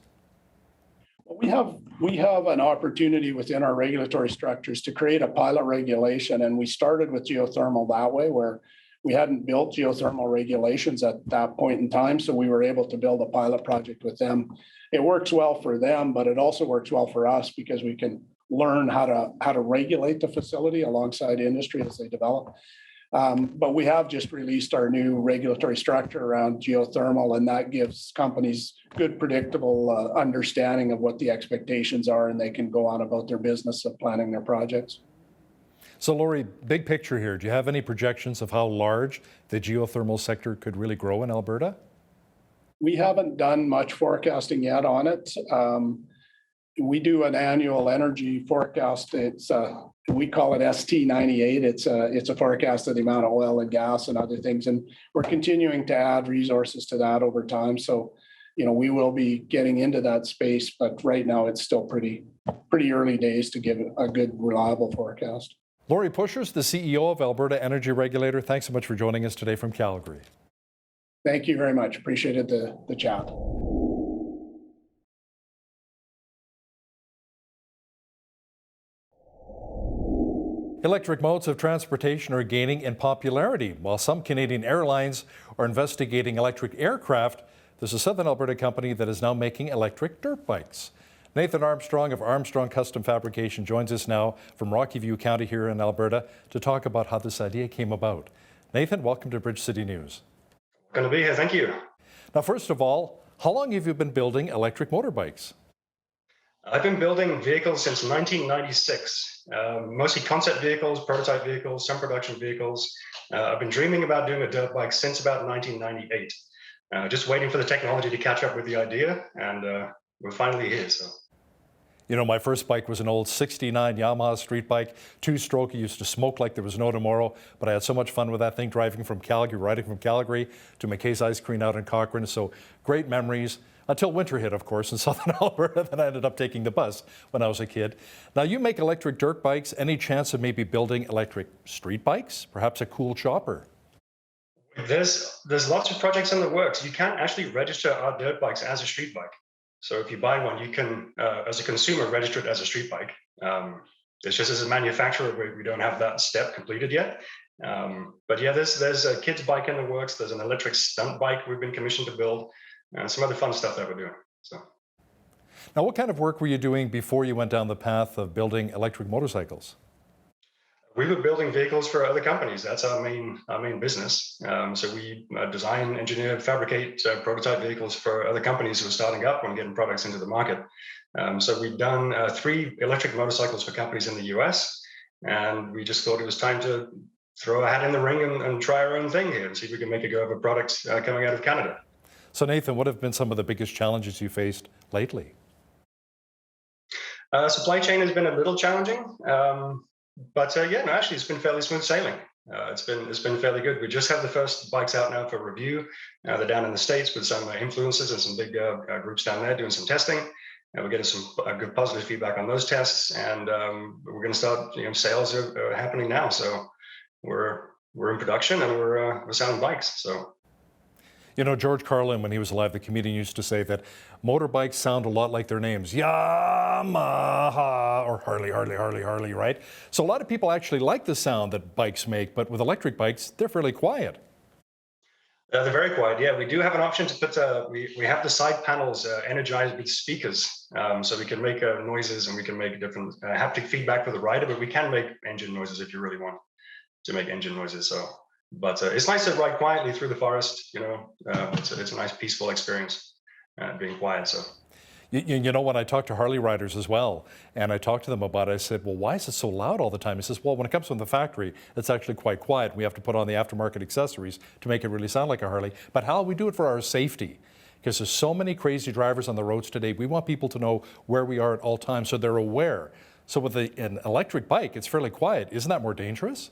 Well, we have an opportunity within our regulatory structures to create a pilot regulation, and we started with geothermal that way, where we hadn't built geothermal regulations at that point in time, so we were able to build a pilot project with them. It works well for them, but it also works well for us because we can learn how to regulate the facility alongside industry as they develop. But we have just released our new regulatory structure around geothermal, and that gives companies good, predictable understanding of what the expectations are, and they can go on about their business of planning their projects. So Laurie, big picture here, do you have any projections of how large the geothermal sector could really grow in Alberta? We haven't done much forecasting yet on it. We do an annual energy forecast. It's we call it ST98. It's a forecast of the amount of oil and gas and other things, and we're continuing to add resources to that over time. So, you know, we will be getting into that space, but right now it's still pretty early days to give a good, reliable forecast. Laurie Pushers, the CEO of Alberta Energy Regulator, thanks so much for joining us today from Calgary. Thank you very much. Appreciated the chat. Electric modes of transportation are gaining in popularity. While some Canadian airlines are investigating electric aircraft, there's a Southern Alberta company that is now making electric dirt bikes. Nathan Armstrong of Armstrong Custom Fabrication joins us now from Rocky View County here in Alberta to talk about how this idea came about. Nathan, welcome to Bridge City News. Going to be here, thank you. Now, first of all, How long have you been building electric motorbikes? I've been building vehicles since 1996, mostly concept vehicles, prototype vehicles, some production vehicles. I've been dreaming about doing a dirt bike since about 1998. Just waiting for the technology to catch up with the idea, and we're finally here. So. You know, my first bike was an old 69 Yamaha street bike, two-stroke. It used to smoke like there was no tomorrow, but I had so much fun with that thing riding from Calgary to McKay's Ice Cream out in Cochrane. So great memories until winter hit, of course, in southern Alberta. Then I ended up taking the bus when I was a kid. Now you make electric dirt bikes. Any chance of maybe building electric street bikes? Perhaps a cool chopper? There's lots of projects in the works. You can actually register our dirt bikes as a street bike. So if you buy one, you can, as a consumer, register it as a street bike. It's just as a manufacturer, we don't have that step completed yet. But yeah, there's a kid's bike in the works. There's an electric stunt bike we've been commissioned to build, and some other fun stuff that we're doing. So. Now, what kind of work were you doing before you went down the path of building electric motorcycles? We were building vehicles for other companies. That's our main business. So we design, engineer, fabricate prototype vehicles for other companies who are starting up and getting products into the market. So we've done 3 electric motorcycles for companies in the US, and we just thought it was time to throw a hat in the ring and try our own thing here and see if we can make a go of a product coming out of Canada. So Nathan, what have been some of the biggest challenges you faced lately? Supply chain has been a little challenging. But yeah, no, actually, it's been fairly smooth sailing. It's been fairly good. We just have the first bikes out now for review. They're down in the States with some influencers and some big groups down there doing some testing. We're getting some good positive feedback on those tests, and we're going to start. Sales are happening now, so we're in production and we're selling bikes. So. You know, George Carlin, when he was alive, the comedian, used to say that motorbikes sound a lot like their names. Yamaha, or Harley, right? So a lot of people actually like the sound that bikes make, but with electric bikes, they're fairly quiet. They're very quiet, yeah. We do have an option to put, we have the side panels energized with speakers, so we can make noises and we can make different haptic feedback for the rider, but we can make engine noises if you really want to make engine noises. So. But it's nice to ride quietly through the forest. It's a nice peaceful experience being quiet. So, you know, when I talk to Harley riders as well, and I talk to them about it, I said, well, why is it so loud all the time? He says, well, when it comes from the factory, it's actually quite quiet. We have to put on the aftermarket accessories to make it really sound like a Harley. But how we do it for our safety, because there's so many crazy drivers on the roads today. We want people to know where we are at all times so they're aware. So with an electric bike, it's fairly quiet. Isn't that more dangerous?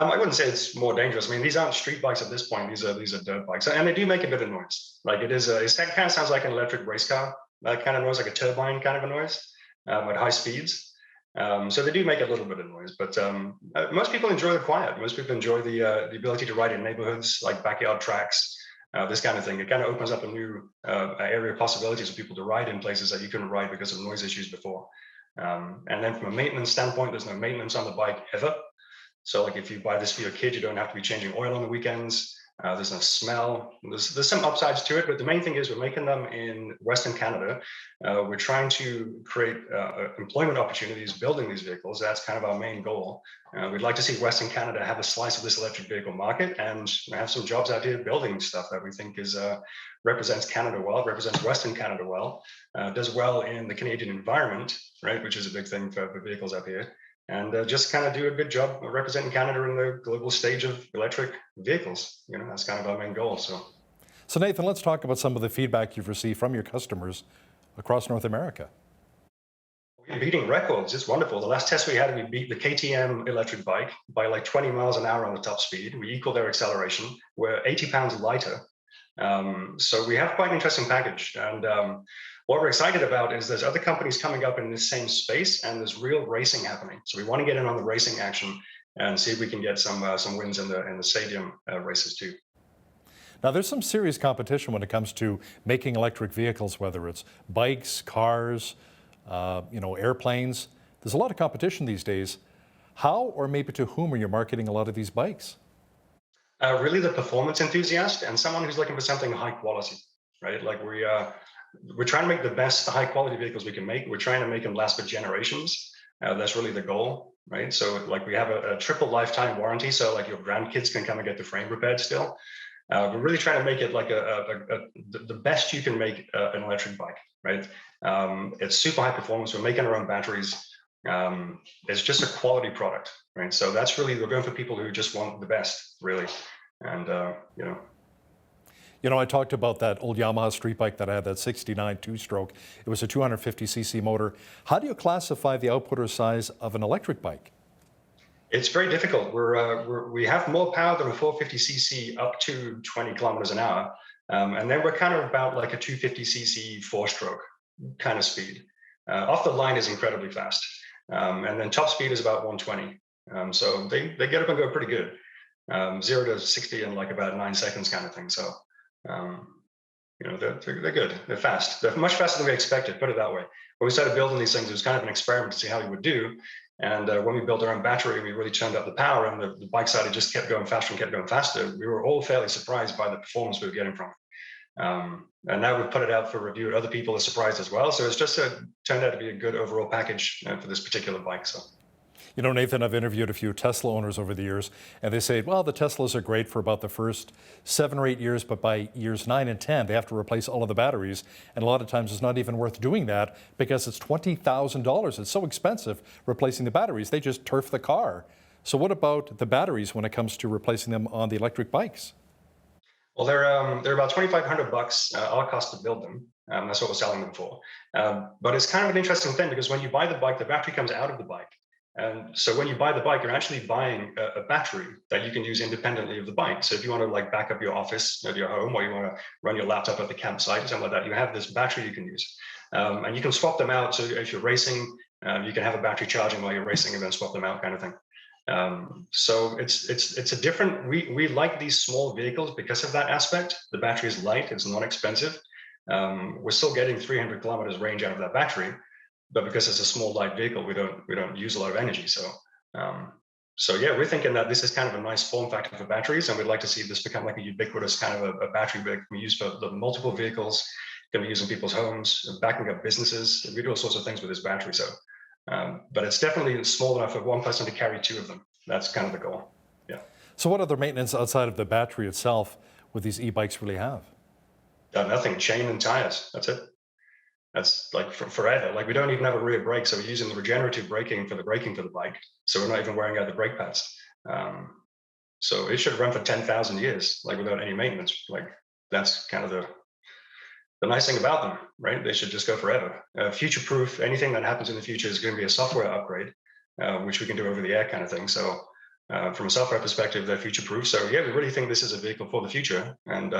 I wouldn't say it's more dangerous. I mean, these aren't street bikes at this point. These are dirt bikes, and they do make a bit of noise. Like it kind of sounds like an electric race car, that kind of noise, like a turbine kind of a noise at high speeds. So they do make a little bit of noise, but most people enjoy the quiet. Most people enjoy the ability to ride in neighborhoods like backyard tracks, this kind of thing. It kind of opens up a new area of possibilities for people to ride in places that you couldn't ride because of noise issues before. And then from a maintenance standpoint, there's no maintenance on the bike ever. So like if you buy this for your kid, you don't have to be changing oil on the weekends. There's no smell. There's some upsides to it, but the main thing is we're making them in Western Canada. We're trying to create employment opportunities building these vehicles. That's kind of our main goal. We'd like to see Western Canada have a slice of this electric vehicle market and have some jobs out here building stuff that we think represents Canada well, represents Western Canada well, does well in the Canadian environment, right, which is a big thing for vehicles up here. And just kind of do a good job of representing Canada in the global stage of electric vehicles. That's kind of our main goal. So Nathan, let's talk about some of the feedback you've received from your customers across North America. We're beating records. It's wonderful. The last test we had, we beat the KTM electric bike by like 20 miles an hour on the top speed. We equal their acceleration. We're 80 pounds lighter. So we have quite an interesting package. And what we're excited about is there's other companies coming up in this same space, and there's real racing happening. So we want to get in on the racing action and see if we can get some wins in the stadium races too. Now, there's some serious competition when it comes to making electric vehicles, whether it's bikes, cars, airplanes. There's a lot of competition these days. How, or maybe to whom, are you marketing a lot of these bikes? Really the performance enthusiast and someone who's looking for something high quality, right? Like we're trying to make the best high quality vehicles we can make. We're trying to make them last for generations. That's really the goal, right? So like we have a triple lifetime warranty. So like your grandkids can come and get the frame repaired still. We're really trying to make it like the best you can make an electric bike, right? It's super high performance. We're making our own batteries. It's just a quality product, right? So that's really, we're going for people who just want the best, really. And, You know, I talked about that old Yamaha street bike that I had, that 69 two-stroke. It was a 250cc motor. How do you classify the output or size of an electric bike? It's very difficult. We have more power than a 450cc up to 20 kilometers an hour. And then we're kind of about like a 250cc four-stroke kind of speed. Off the line is incredibly fast. And then top speed is about 120. So they get up and go pretty good. 0 to 60 in like about 9 seconds kind of thing. So, you know, they're good. They're fast. They're much faster than we expected, put it that way. When we started building these things, it was kind of an experiment to see how we would do. And when we built our own battery, we really turned up the power, and the bike side just kept going faster and kept going faster. We were all fairly surprised by the performance we were getting from it. And now we've put it out for review, and other people are surprised as well. So it's just turned out to be a good overall package for this particular bike. So. You know, Nathan, I've interviewed a few Tesla owners over the years, and they say, well, the Teslas are great for about the first 7 or 8 years, but by years 9 and 10, they have to replace all of the batteries. And a lot of times it's not even worth doing that because it's $20,000. It's so expensive replacing the batteries. They just turf the car. So what about the batteries when it comes to replacing them on the electric bikes? Well, they're about $2,500 our cost to build them. That's what we're selling them for. But it's kind of an interesting thing because when you buy the bike, the battery comes out of the bike. And so when you buy the bike, you're actually buying a battery that you can use independently of the bike. So if you want to like back up your office at your home, or you want to run your laptop at the campsite or something like that, you have this battery you can use. And you can swap them out. So if you're racing, you can have a battery charging while you're racing and then swap them out kind of thing. So it's a different, we like these small vehicles because of that aspect. The battery is light, it's not expensive. We're still getting 300 kilometers range out of that battery. But because it's a small light vehicle, we don't use a lot of energy. So, so yeah, we're thinking that this is kind of a nice form factor for batteries, and we'd like to see this become like a ubiquitous kind of a battery that can be used for the multiple vehicles, can be used in people's homes, backing up businesses. We do all sorts of things with this battery. So, but it's definitely small enough for one person to carry 2 of them. That's kind of the goal. Yeah. So what other maintenance outside of the battery itself would these e-bikes really have? Nothing. Chain and tires. That's it. That's like forever. Like we don't even have a rear brake, so we're using the regenerative braking for the bike. So we're not even wearing out the brake pads. So it should run for 10,000 years, like without any maintenance. Like that's kind of the nice thing about them, right? They should just go forever. Future-proof. Anything that happens in the future is going to be a software upgrade, which we can do over the air kind of thing. So from a software perspective, they're future-proof. So yeah, we really think this is a vehicle for the future. And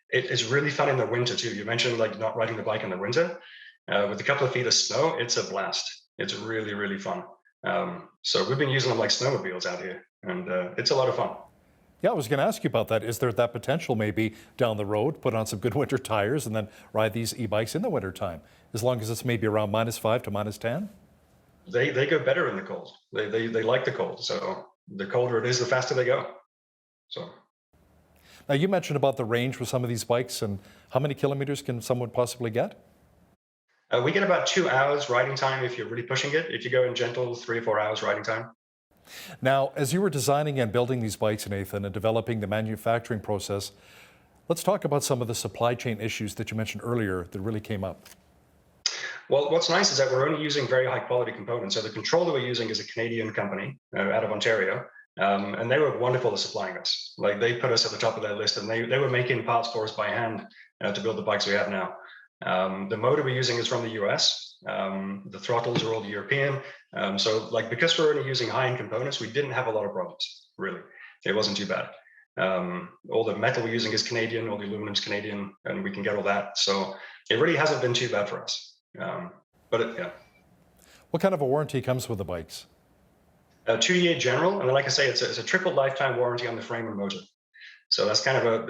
it's really fun in the winter too. You mentioned like not riding the bike in the winter. With a couple of feet of snow, it's a blast. It's really, really fun. So we've been using them like snowmobiles out here, and it's a lot of fun. Yeah, I was going to ask you about that. Is there that potential maybe down the road, put on some good winter tires and then ride these e-bikes in the wintertime, as long as it's maybe around -5 to -10? They go better in the cold. They like the cold. So the colder it is, the faster they go. So. Now, you mentioned about the range with some of these bikes, and how many kilometers can someone possibly get? We get about 2 hours riding time if you're really pushing it. If you go in gentle, 3 or 4 hours riding time. Now, as you were designing and building these bikes, Nathan, and developing the manufacturing process, let's talk about some of the supply chain issues that you mentioned earlier that really came up. Well, what's nice is that we're only using very high quality components. So the controller we're using is a Canadian company out of Ontario. And they were wonderful at supplying us. Like they put us at the top of their list, and they were making parts for us by hand to build the bikes we have now. The motor we're using is from the US. The throttles are all European. So like because we're only using high-end components, we didn't have a lot of problems, really. It wasn't too bad. All the metal we're using is Canadian, all the aluminum's Canadian, and we can get all that. So it really hasn't been too bad for us. Yeah. What kind of a warranty comes with the bikes? 2-year general, and like I say, it's a triple lifetime warranty on the frame and motor. So that's kind of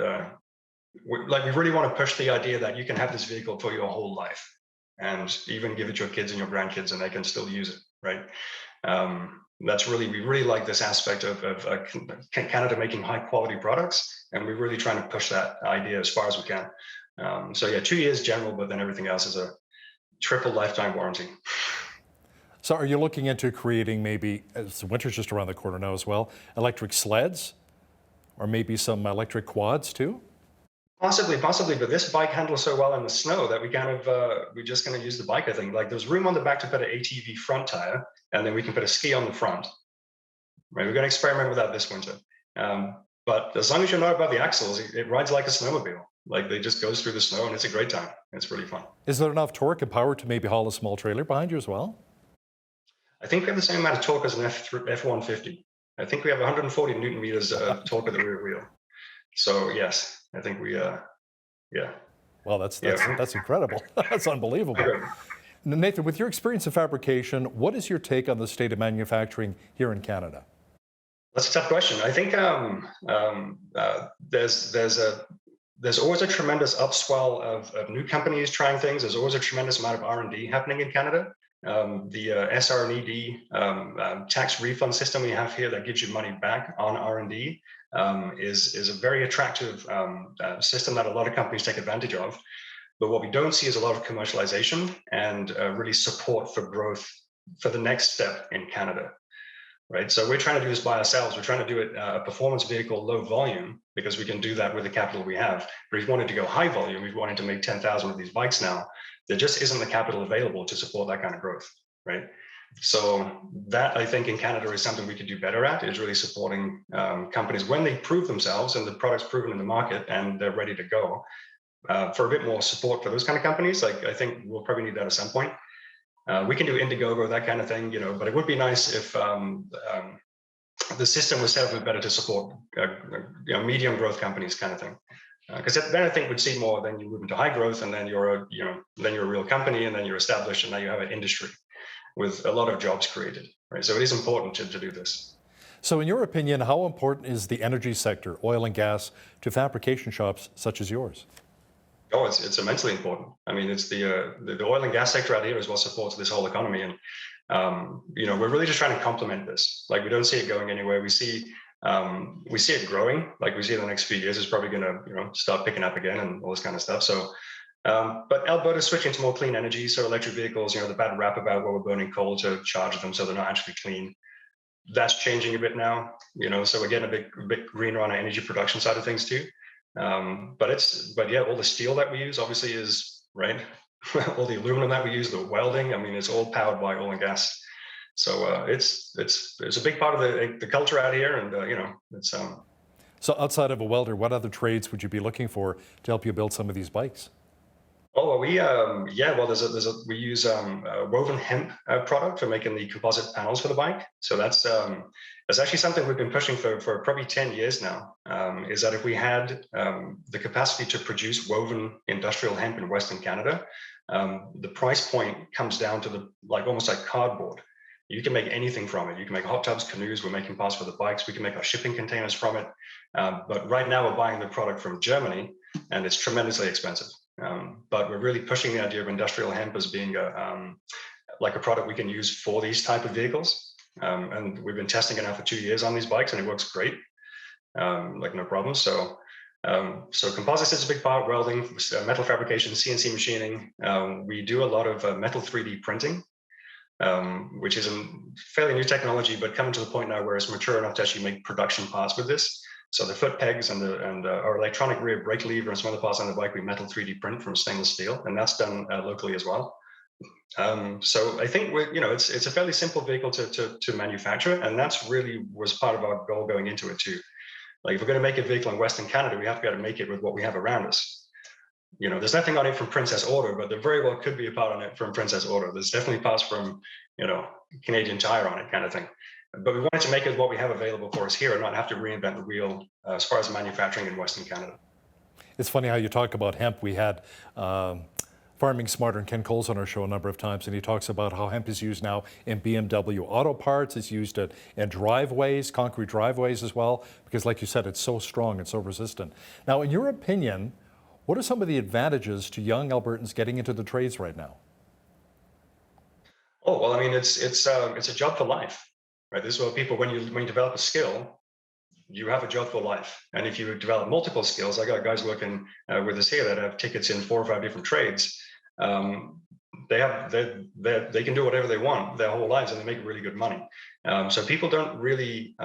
we really want to push the idea that you can have this vehicle for your whole life, and even give it to your kids and your grandkids, and they can still use it, right? We really like this aspect of Canada making high quality products, and we're really trying to push that idea as far as we can. So yeah, 2 years general, but then everything else is a triple lifetime warranty. So are you looking into creating maybe, as the winter's just around the corner now as well, electric sleds? Or maybe some electric quads too? Possibly, but this bike handles so well in the snow that we kind of, we're just going to use the bike, I think. Like there's room on the back to put an ATV front tire, and then we can put a ski on the front. Right, we're going to experiment with that this winter. But as long as you're not above the axles, it rides like a snowmobile. Like they just goes through the snow and it's a great time. It's really fun. Is there enough torque and power to maybe haul a small trailer behind you as well? I think we have the same amount of torque as an F-150. I think we have 140 Newton meters of torque at the rear wheel. So yes, I think we, yeah. Well, that's incredible. That's unbelievable. Nathan, with your experience in fabrication, what is your take on the state of manufacturing here in Canada? That's a tough question. I think there's always a tremendous upswell of new companies trying things. There's always a tremendous amount of R&D happening in Canada. The SR&ED tax refund system we have here that gives you money back on R&D is a very attractive system that a lot of companies take advantage of. But what we don't see is a lot of commercialization and really support for growth for the next step in Canada, right? So we're trying to do this by ourselves. We're trying to do it a performance vehicle, low volume, because we can do that with the capital we have. But if we wanted to go high volume, if we wanted to make 10,000 of these bikes now, there just isn't the capital available to support that kind of growth, right? So that, I think, in Canada is something we could do better at, is really supporting companies when they prove themselves and the product's proven in the market and they're ready to go. For a bit more support for those kind of companies, like I think we'll probably need that at some point. We can do Indiegogo, that kind of thing, you know, but it would be nice if the system was set up a bit better to support medium growth companies kind of thing. Because then I think we'd see more, then you move into high growth and then you're a real company and then you're established and now you have an industry with a lot of jobs created, right? So it is important to do this. So in your opinion, how important is the energy sector, oil and gas, to fabrication shops such as yours? Oh, it's immensely important. I mean, it's the oil and gas sector out here is what supports this whole economy. And, we're really just trying to complement this. Like, we don't see it going anywhere. We see it growing. Like, we see in the next few years, it's probably going to, start picking up again and all this kind of stuff. So, but Alberta's switching to more clean energy. So electric vehicles, the bad rap about where we're burning coal to charge them so they're not actually clean. That's changing a bit now, so we're getting a bit greener on our energy production side of things too. But yeah, all the steel that we use obviously is, right? All the aluminum that we use, the welding, I mean, it's all powered by oil and gas. So it's a big part of the culture out here, and it's. So outside of a welder, what other trades would you be looking for to help you build some of these bikes? Oh, well, we use a woven hemp product for making the composite panels for the bike. So that's actually something we've been pushing for probably 10 years now, is that if we had the capacity to produce woven industrial hemp in Western Canada, the price point comes down to almost like cardboard. You can make anything from it. You can make hot tubs, canoes. We're making parts for the bikes. We can make our shipping containers from it. But right now we're buying the product from Germany, and it's tremendously expensive. But we're really pushing the idea of industrial hemp as being a product we can use for these type of vehicles. And we've been testing it now for 2 years on these bikes, and it works great, no problem. So composites is a big part, welding, metal fabrication, CNC machining. We do a lot of metal 3D printing, which is a fairly new technology, but coming to the point now where it's mature enough to actually make production parts with this. So the foot pegs and our electronic rear brake lever and some other parts on the bike, we metal 3D print from stainless steel, and that's done locally as well. So I think it's a fairly simple vehicle to manufacture, and that's really was part of our goal going into it too. Like, if we're going to make a vehicle in Western Canada, we have to be able to make it with what we have around us. There's nothing on it from Princess Auto, but there very well could be a part on it from Princess Auto. There's definitely parts from Canadian Tire on it, kind of thing. But we wanted to make it what we have available for us here and not have to reinvent the wheel as far as manufacturing in Western Canada. It's funny how you talk about hemp. We had Farming Smarter and Ken Coles on our show a number of times, and he talks about how hemp is used now in BMW auto parts. It's used in driveways, concrete driveways as well, because like you said, it's so strong and so resistant. Now, in your opinion, what are some of the advantages to young Albertans getting into the trades right now? Oh, well, I mean, it's a job for life. Right, this is what people, when you develop a skill, you have a job for life. And if you develop multiple skills, I got guys working with us here that have tickets in 4 or 5 different trades. They can do whatever they want their whole lives, and they make really good money. So people don't really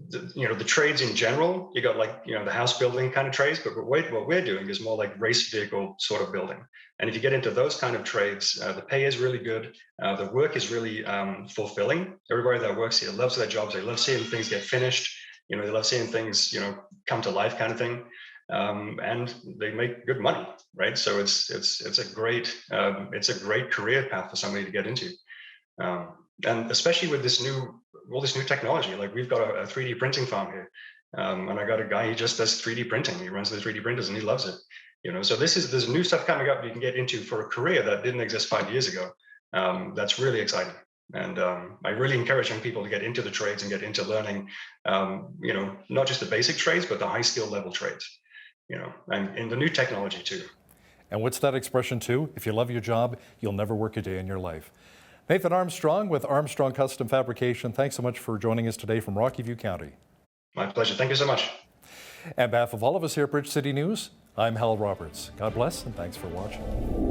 the trades in general, you got like, the house building kind of trades, but what we're doing is more like race vehicle sort of building. And if you get into those kind of trades, the pay is really good. The work is really fulfilling. Everybody that works here loves their jobs. They love seeing things get finished. They love seeing things, come to life kind of thing. And they make good money, right? So it's a great career path for somebody to get into. And especially with all this new technology, like we've got a 3D printing farm here. And I got a guy, he just does 3D printing. He runs the 3D printers and he loves it. So there's new stuff coming up you can get into for a career that didn't exist 5 years ago. That's really exciting. And I really encourage young people to get into the trades and get into learning, not just the basic trades, but the high skill level trades, and in the new technology too. And what's that expression too? If you love your job, you'll never work a day in your life. Nathan Armstrong with Armstrong Custom Fabrication, thanks so much for joining us today from Rocky View County. My pleasure. Thank you so much. On behalf of all of us here at Bridge City News, I'm Hal Roberts. God bless and thanks for watching.